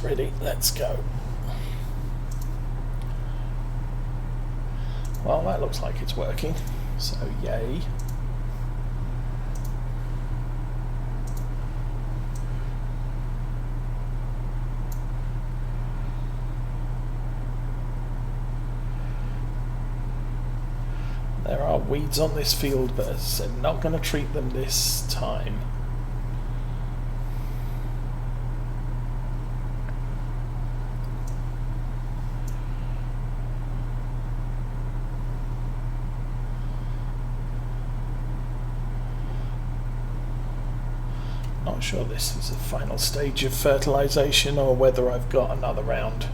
ready, let's go. Well, that looks like it's working, so yay. There are weeds on this field, but as I said, not going to treat them this time. Not sure this is the final stage of fertilization or whether I've got another round.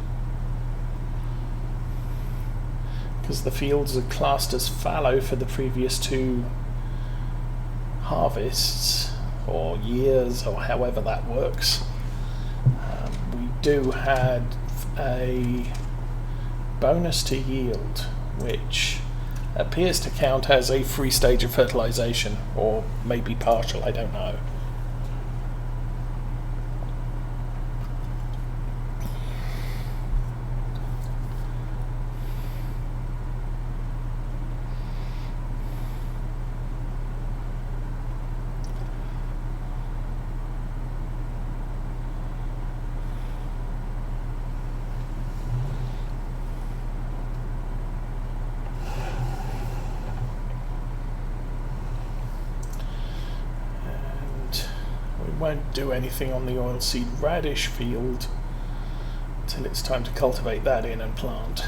Because the fields are classed as fallow for the previous two harvests or years or however that works. We do have a bonus to yield which appears to count as a free stage of fertilization, or maybe partial, I don't know. Won't do anything on the oilseed radish field until it's time to cultivate that in and plant.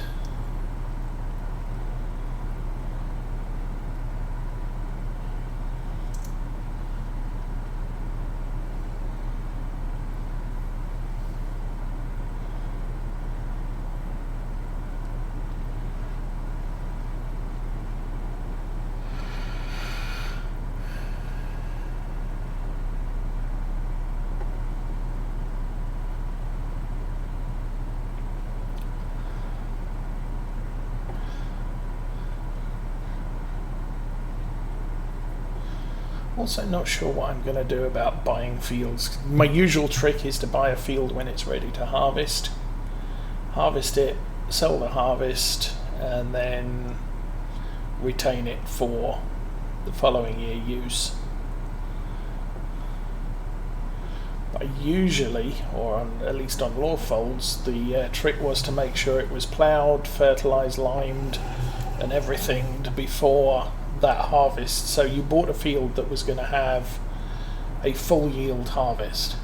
Also not sure what I'm going to do about buying fields. My usual trick is to buy a field when it's ready to harvest, harvest it, sell the harvest, and then retain it for the following year use. I usually, or at least on Lawfolds, the trick was to make sure it was ploughed, fertilised, limed and everything before that harvest, so you bought a field that was going to have a full yield harvest.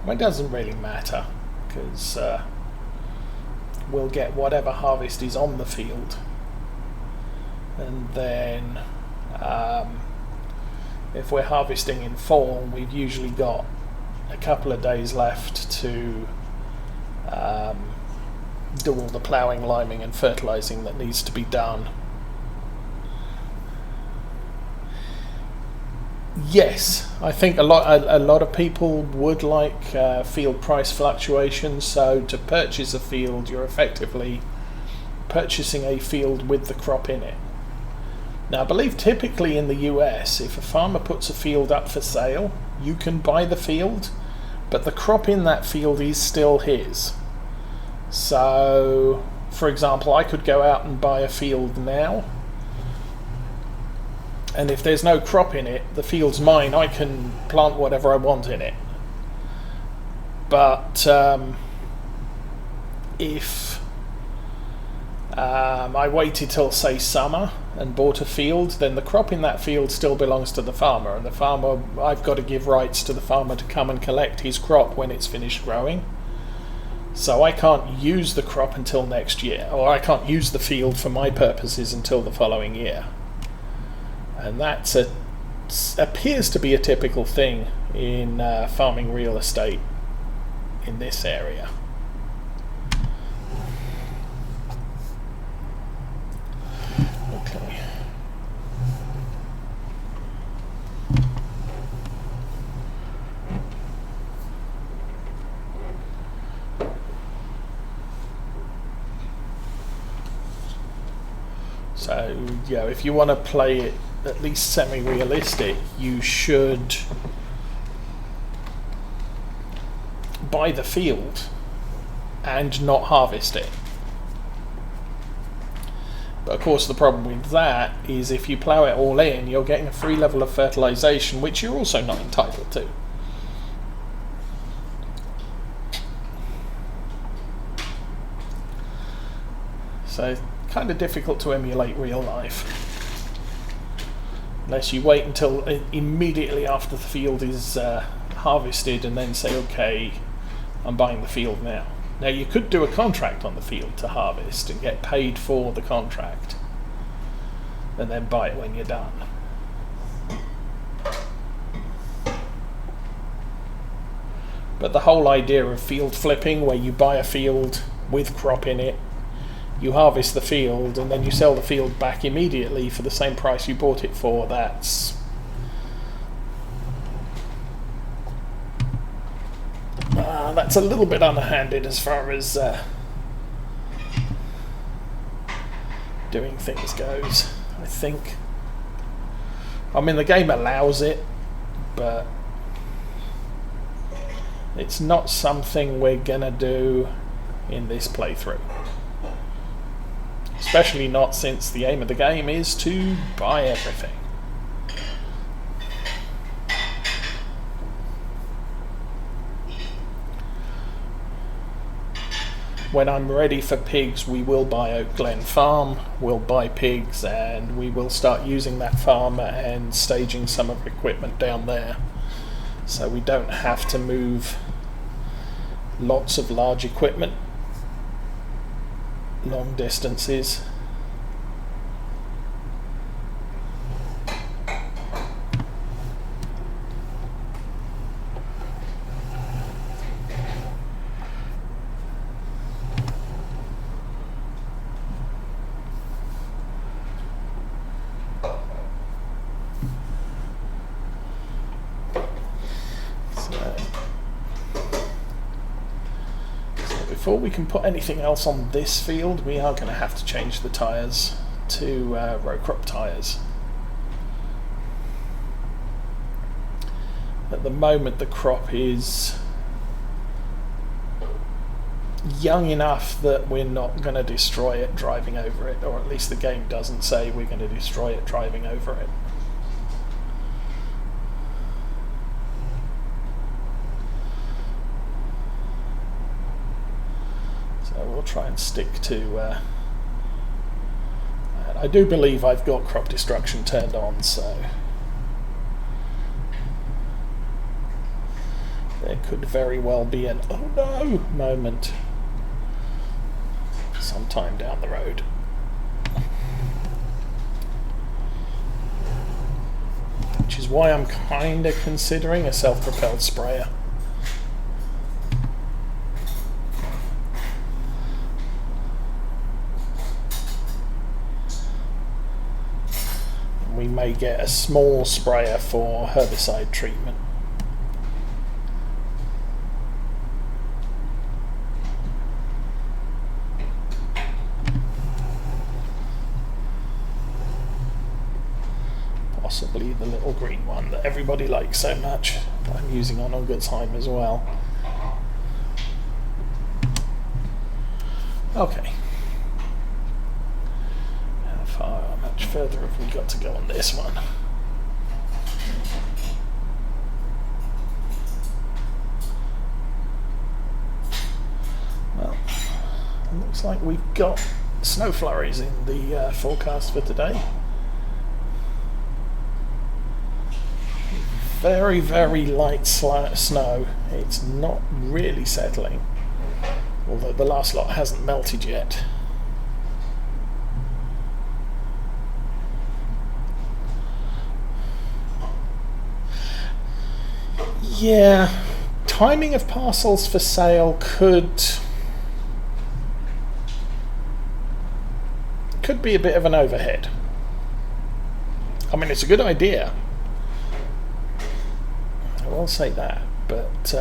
It doesn't really matter because we'll get whatever harvest is on the field, and then if we're harvesting in fall, we've usually got a couple of days left to do all the ploughing, liming and fertilising that needs to be done. Yes, I think a lot of people would like field price fluctuations, so to purchase a field you're effectively purchasing a field with the crop in it. Now I believe typically in the US, if a farmer puts a field up for sale, you can buy the field, but the crop in that field is still his. So, for example, I could go out and buy a field now, and if there's no crop in it, the field's mine, I can plant whatever I want in it. But if I waited till, say, summer and bought a field, then the crop in that field still belongs to the farmer, and the farmer, I've got to give rights to the farmer to come and collect his crop when it's finished growing. So I can't use the crop until next year, or I can't use the field for my purposes until the following year. And that appears to be a typical thing in farming real estate in this area. Okay. So, you know, if you want to play it at least semi-realistic, you should buy the field and not harvest it. But of course the problem with that is if you plough it all in, you're getting a free level of fertilisation, which you're also not entitled to. So kind of difficult to emulate real life. Unless you wait until immediately after the field is harvested and then say, okay, I'm buying the field now. Now you could do a contract on the field to harvest and get paid for the contract and then buy it when you're done. But the whole idea of field flipping, where you buy a field with crop in it, you harvest the field and then you sell the field back immediately for the same price you bought it for, that's a little bit underhanded as far as doing things goes, I think. I mean, the game allows it, but it's not something we're gonna do in this playthrough. Especially not since the aim of the game is to buy everything. When I'm ready for pigs, we will buy Oak Glen Farm, we'll buy pigs, and we will start using that farm and staging some of the equipment down there. So we don't have to move lots of large equipment long distances. Before we can put anything else on this field, we are going to have to change the tyres to row crop tyres. At the moment the crop is young enough that we're not going to destroy it driving over it, or at least the game doesn't say we're going to destroy it driving over it. We'll try and stick to I do believe I've got crop destruction turned on, so there could very well be an oh no moment sometime down the road. Which is why I'm kind of considering a self-propelled sprayer. We may get a small sprayer for herbicide treatment. Possibly the little green one that everybody likes so much, that I'm using on Algertsheim as well. Okay. How much further have we got to go on this one? Well, it looks like we've got snow flurries in the forecast for today. Very, very light snow. It's not really settling, although the last lot hasn't melted yet. Yeah, timing of parcels for sale could be a bit of an overhead. I mean, it's a good idea, I will say that, but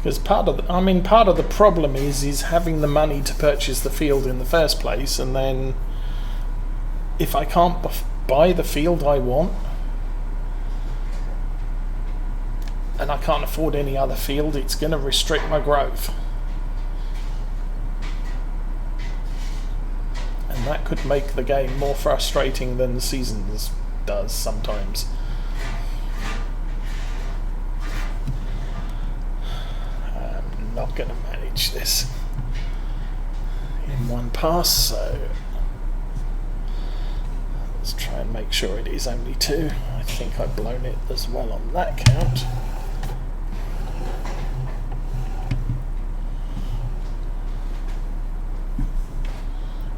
Because part of the problem is having the money to purchase the field in the first place, and then if I can't buy the field I want, and I can't afford any other field, it's going to restrict my growth. And that could make the game more frustrating than the Seasons does sometimes. I'm not going to manage this in one pass, so let's try and make sure it is only 2. I think I've blown it as well on that count.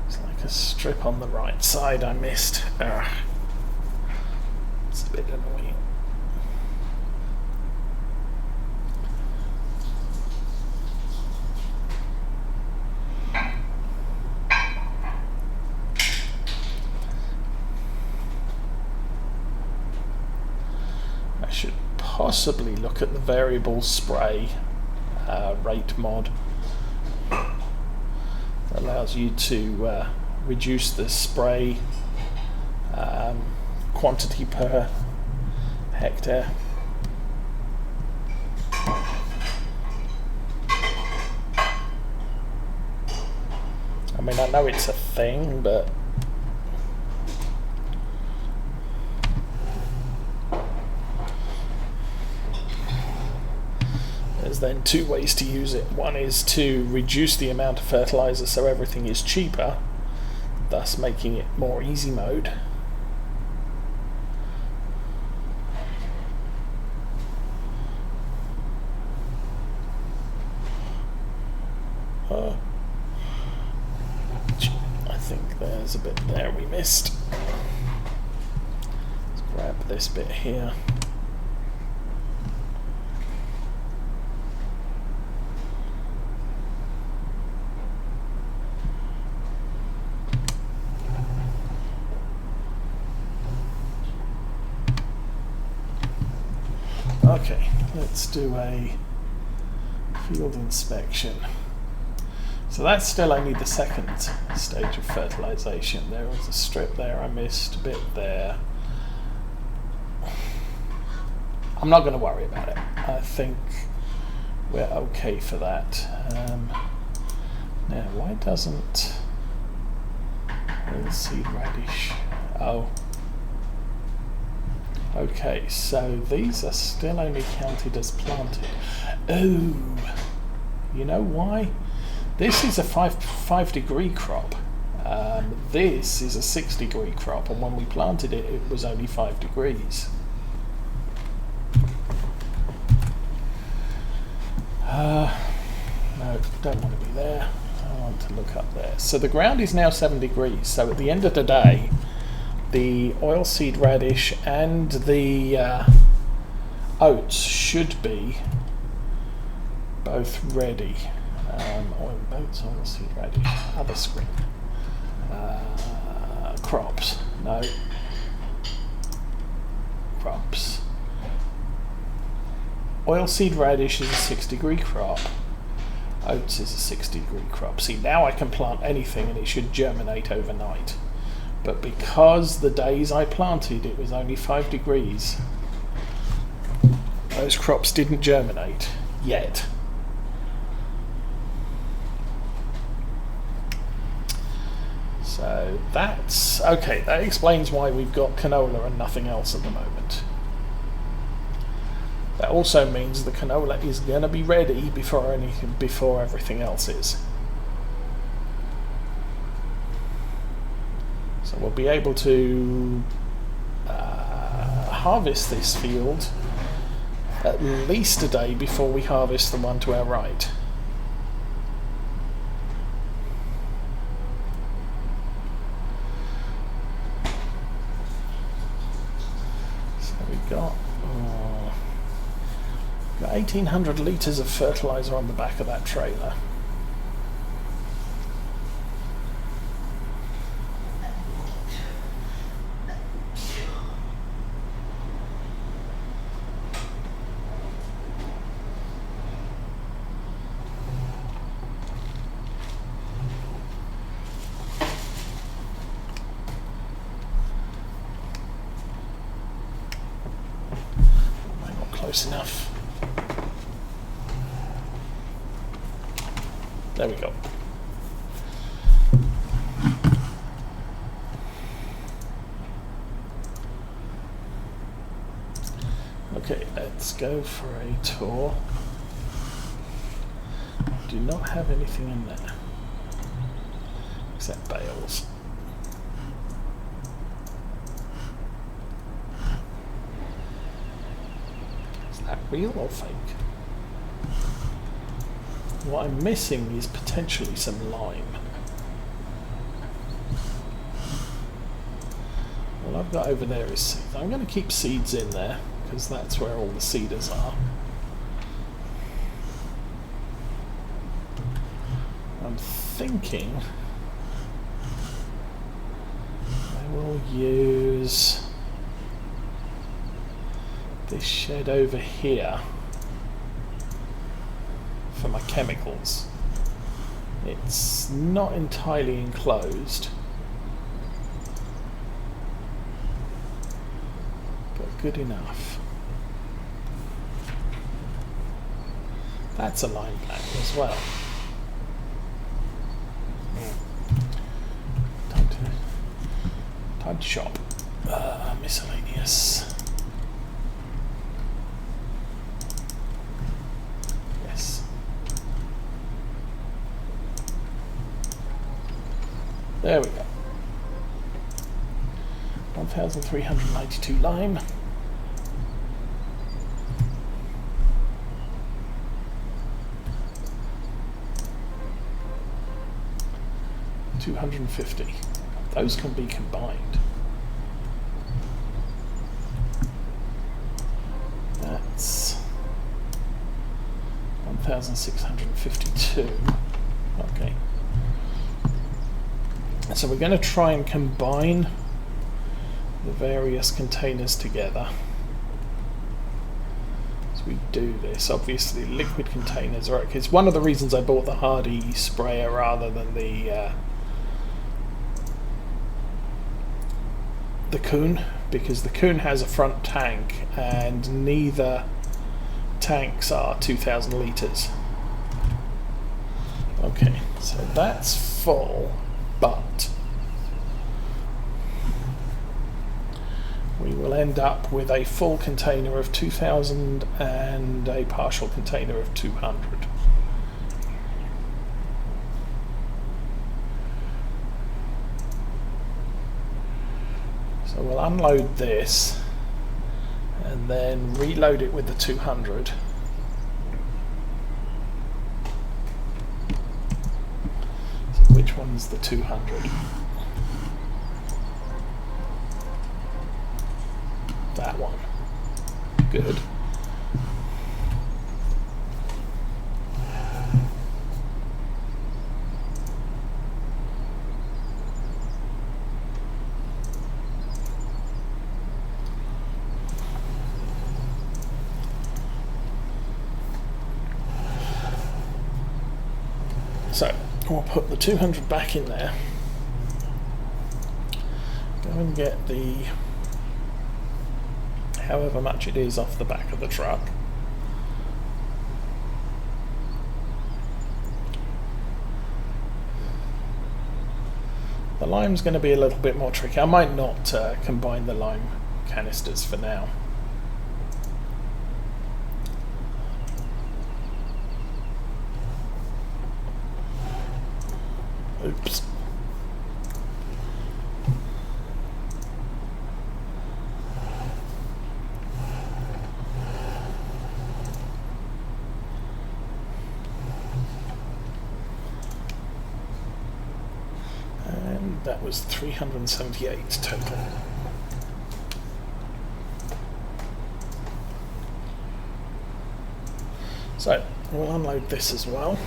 It's like a strip on the right side I missed. It's a bit annoying. I should possibly look at the variable spray rate mod. That allows you to reduce the spray quantity per hectare. I mean, I know it's a thing, but there's then 2 ways to use it. One is to reduce the amount of fertilizer so everything is cheaper, thus making it more easy mode. I think there's a bit there we missed. Let's grab this bit here. Okay, let's do a field inspection. So that's still only the second stage of fertilization. There was a strip there I missed, a bit there. I'm not going to worry about it. I think we're okay for that. Now, why doesn't seed radish? Oh. Okay, so these are still only counted as planted. Oh, you know why? This is a 5 degree crop. This is a 6 degree crop, and when we planted it, it was only 5 degrees. No, don't want to be there. I want to look up there. So the ground is now 7 degrees. So at the end of the day, the oilseed radish and the oats should be both ready. Oats, oilseed radish, other screen. Crops, no. Crops. Oilseed radish is a 6 degree crop. Oats is a 6 degree crop. See, now I can plant anything and it should germinate overnight. But because the days I planted it was only 5 degrees, those crops didn't germinate yet. So that's okay. That explains why we've got canola and nothing else at the moment. That also means the canola is going to be ready before everything else is. So we'll be able to harvest this field at least a day before we harvest the one to our right. So we've got 1,800 litres of fertilizer on the back of that trailer. Close enough. There we go. Okay, let's go for a tour. Do not have anything in there except bales. Is that real or fake? What I'm missing is potentially some lime. All I've got over there is seeds. I'm going to keep seeds in there because that's where all the seeders are. I'm thinking I will use this shed over here for my chemicals. It's not entirely enclosed, but good enough. That's a lime plant as well. Time to shop. Miscellaneous. Yes. There we go. 1,392 lime. $250. Those can be combined. That's 1,652. Okay. So we're going to try and combine the various containers together. As we do this, obviously liquid containers are okay. It's one of the reasons I bought the Hardy sprayer rather than the Kuhn, because the Kuhn has a front tank and neither tanks are 2,000 litres. Okay, so that's full, but we will end up with a full container of 2,000 and a partial container of 200. So we'll unload this and then reload it with the 200. So which one's the 200? That one. Good. So we'll put the 200 back in there. Go and get the however much it is off the back of the truck. The lime's going to be a little bit more tricky. I might not combine the lime canisters for now. Oops. And that was 378 total. So we'll unload this as well.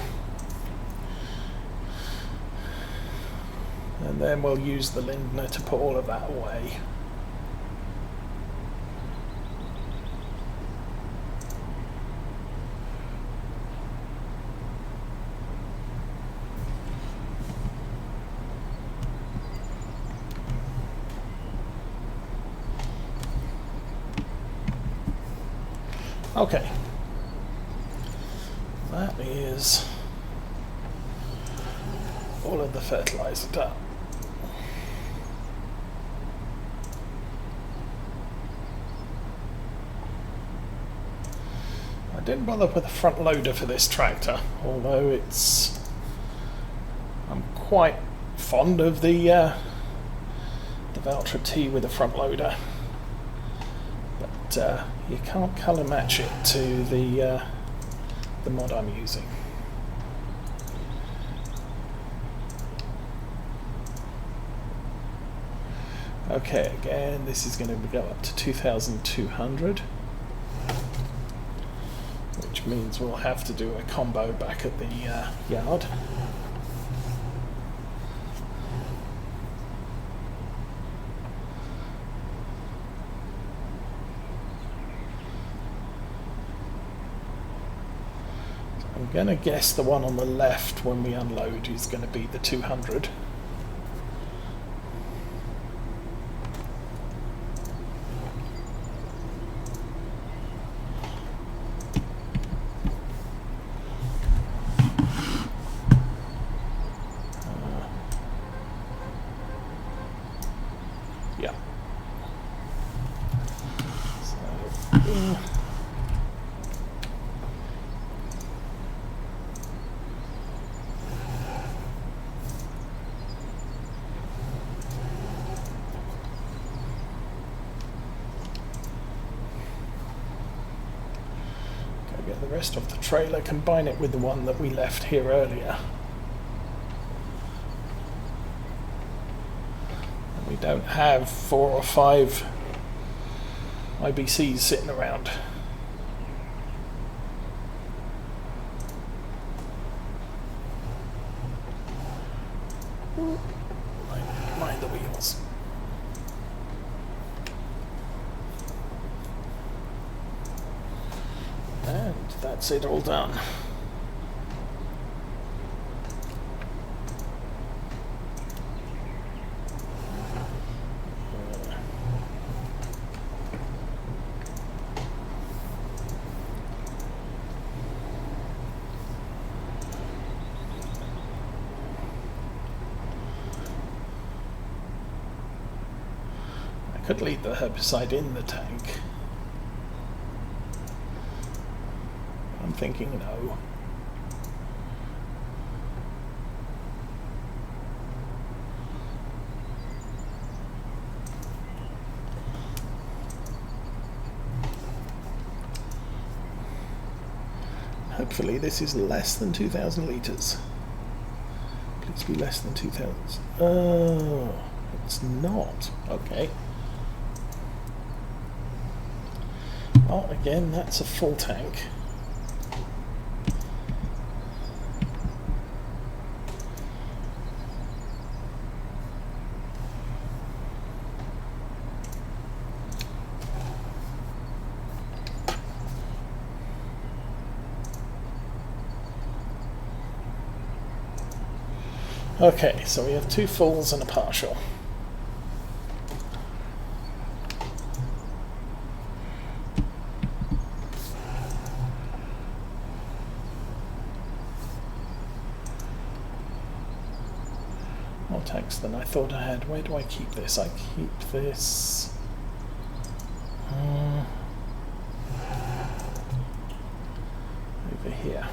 And then we'll use the Lindner to put all of that away. Okay. That is all of the fertilizer done. I didn't bother with a front loader for this tractor, although I'm quite fond of the Valtra T with a front loader, but you can't colour match it to the mod I'm using. Okay, again, this is going to go up to 2,200, which means we'll have to do a combo back at the yard. I'm going to guess the one on the left when we unload is going to be the 200. Yeah. So, get the rest of the trailer, combine it with the one that we left here earlier. And we don't have 4 or 5 IBCs sitting around. Mind the wheels. And that's it, all done. I could leave the herbicide in the tank. I'm thinking no. Hopefully this is less than 2,000 litres. Please be less than 2,000. Oh, it's not. Okay. Well, again, that's a full tank. Okay, so we have 2 fulls and a partial. More tanks than I thought I had. Where do I keep this? I keep this... over here.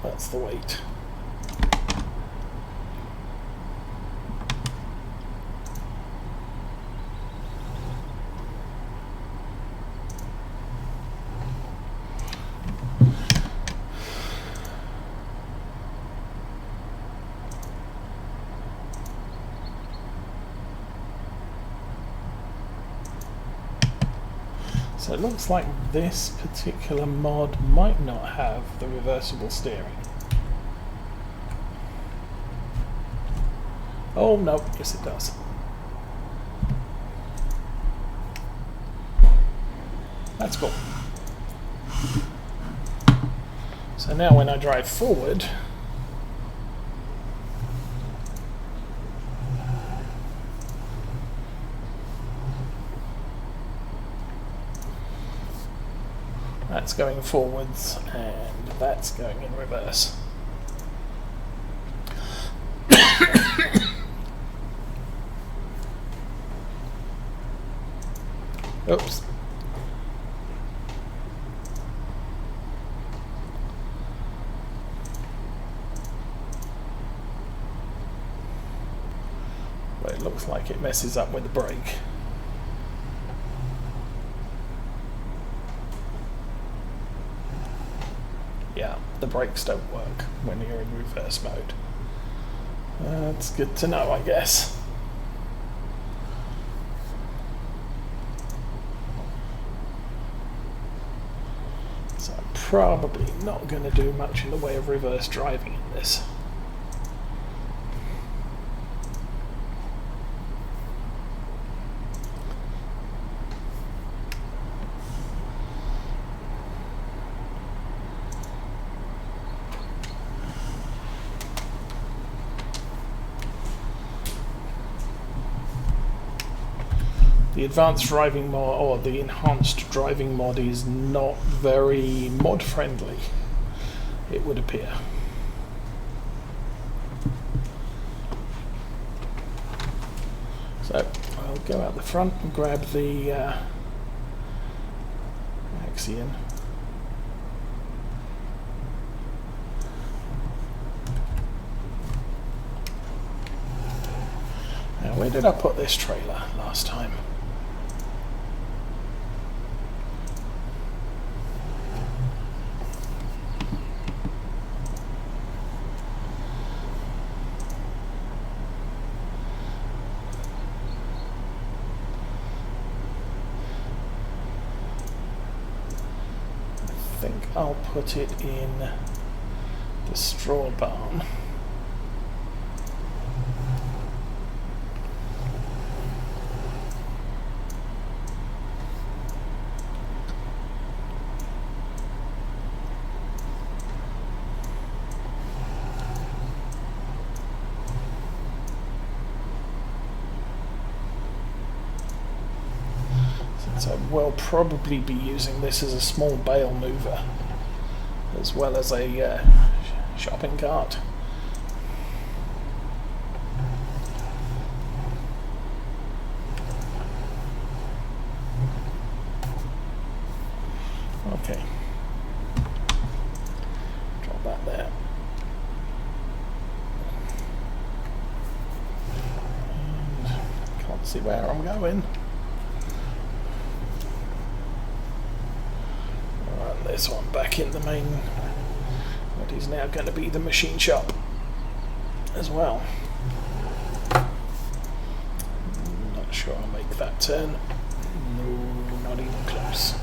That's the weight. So it looks like this particular mod might not have the reversible steering. Oh no, yes it does. That's cool. So now when I drive forward, that's going forwards and that's going in reverse. Oops. But it looks like it messes up with the brake. Yeah, the brakes don't work when you're in reverse mode. That's good to know, I guess. So I'm probably not going to do much in the way of reverse driving in this. The advanced driving mod, or the enhanced driving mod, is not very mod friendly, it would appear. So I'll go out the front and grab the Axion. Now where did I put this trailer last time? I think I'll put it in the straw barn. So we'll probably be using this as a small bale mover, as well as a shopping cart. Okay. Drop that there. And can't see where I'm going. This one back in the main, what is now going to be the machine shop as well. Not sure I'll make that turn. No, not even close.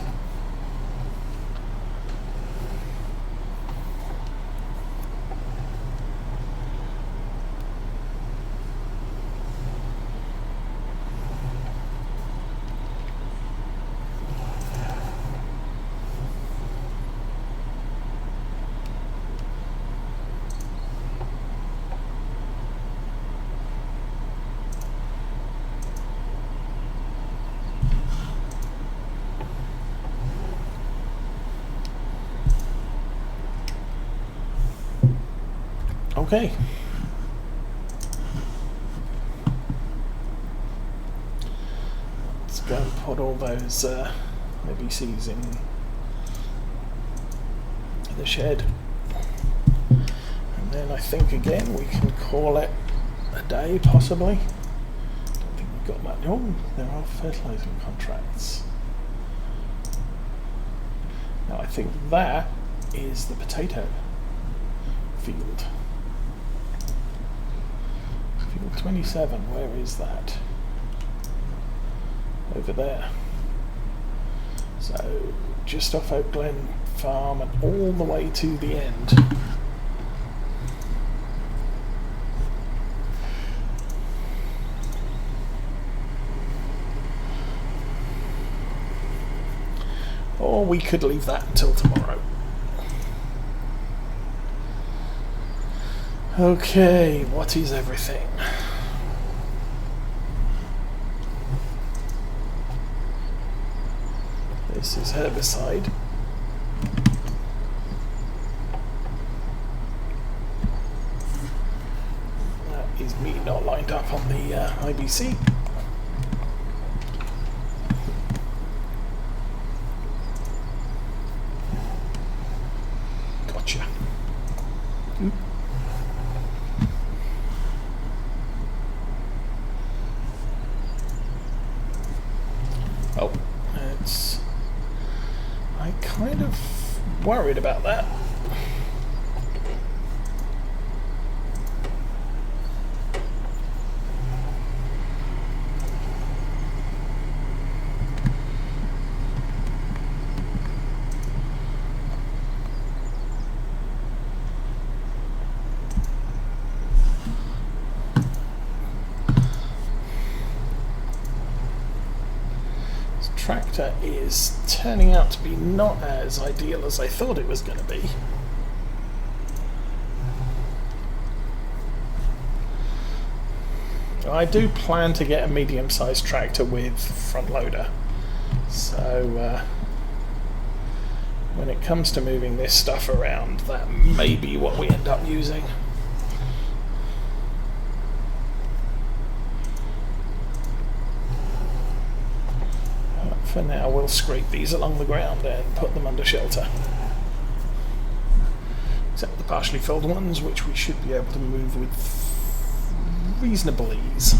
Okay. Let's go and put all those ABCs in the shed. And then I think again we can call it a day, possibly. Don't think we've got much. Oh, there are fertilizing contracts. Now I think that is the potato field. Field 27, where is that? Over there. So just off Oak Glen Farm and all the way to the end. Or we could leave that until tomorrow. Okay, what is everything? This is herbicide. That is me not lined up on the IBC. Gotcha. Oop. Oh, it's... I kind of worried about that. Tractor is turning out to be not as ideal as I thought it was going to be. I do plan to get a medium-sized tractor with front loader, so when it comes to moving this stuff around, that may be what we end up using. For now, we'll scrape these along the ground and put them under shelter. Except the partially filled ones, which we should be able to move with reasonable ease.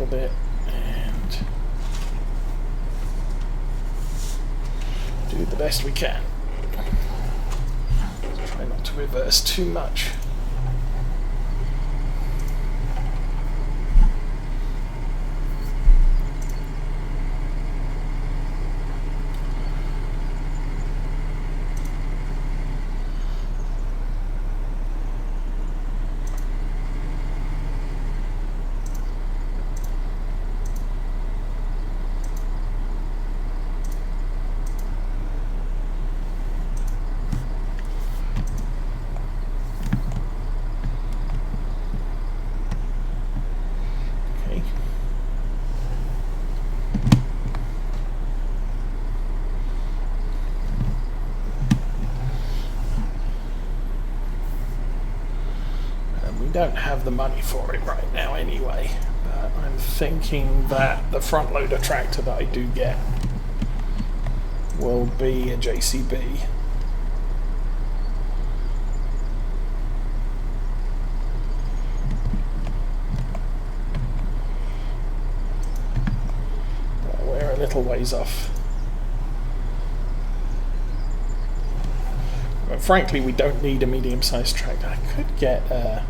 Bit and do the best we can. Try not to reverse too much. Don't have the money for it right now anyway, but I'm thinking that the front loader tractor that I do get will be a JCB. But we're a little ways off. But frankly, we don't need a medium-sized tractor. I could get a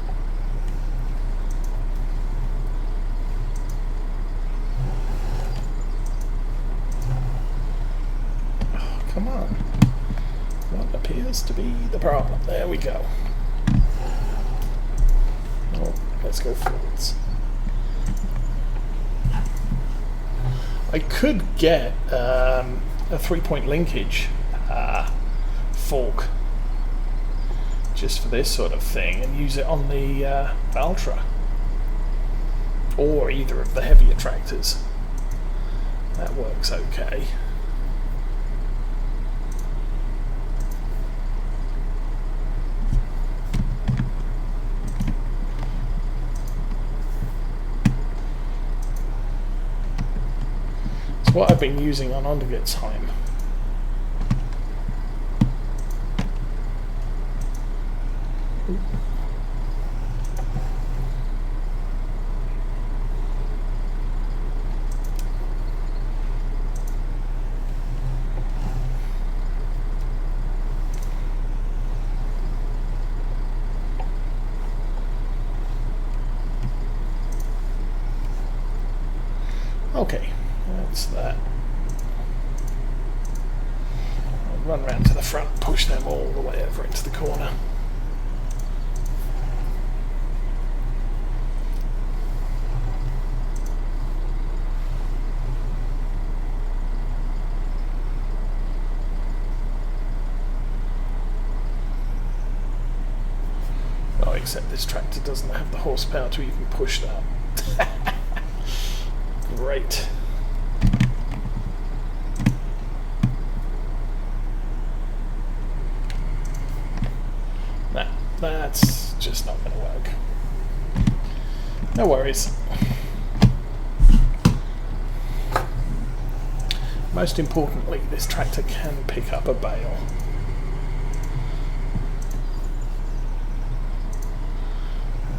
come on. What appears to be the problem? There we go. Oh, let's go forwards. I could get a 3-point linkage fork just for this sort of thing and use it on the Ultra or either of the heavier tractors. That works okay. It's what I've been using on Ondergetsheim. Okay, that's that. I'll run round to the front, push them all the way over into the corner. Oh, except this tractor doesn't have the horsepower to even push that. Great. Nah, that's just not going to work. No worries. Most importantly, this tractor can pick up a bale.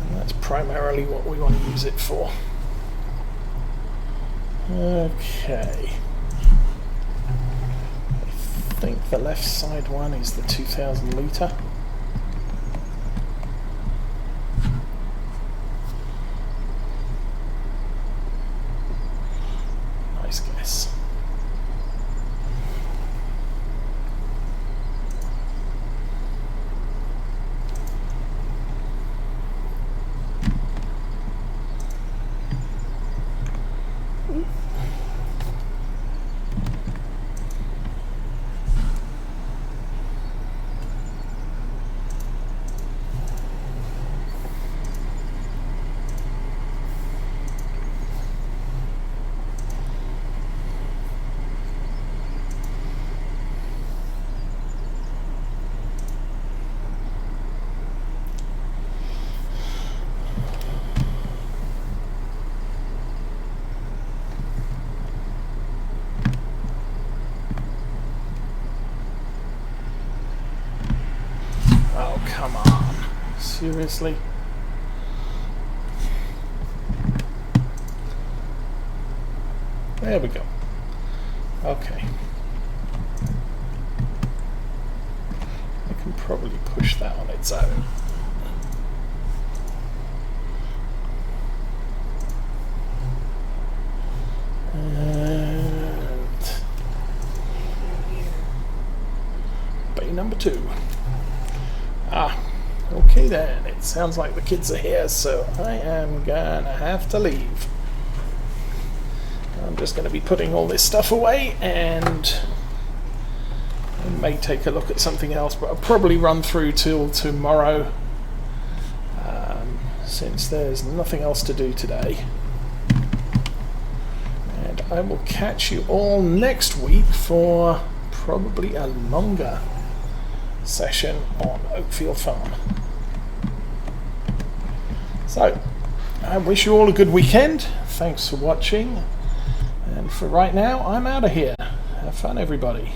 And that's primarily what we want to use it for. Okay. I think the left side one is the 2000 litre. Nice guess. Oh, come on. Seriously? There we go. Okay. I can probably push that on its own. And bay number 2. Ah, okay then. It sounds like the kids are here, so I am gonna have to leave. I'm just going to be putting all this stuff away, and I may take a look at something else, but I'll probably run through till tomorrow, since there's nothing else to do today. And I will catch you all next week for probably a longer session on Oakfield Farm. So, I wish you all a good weekend. Thanks for watching. And for right now, I'm out of here. Have fun, everybody.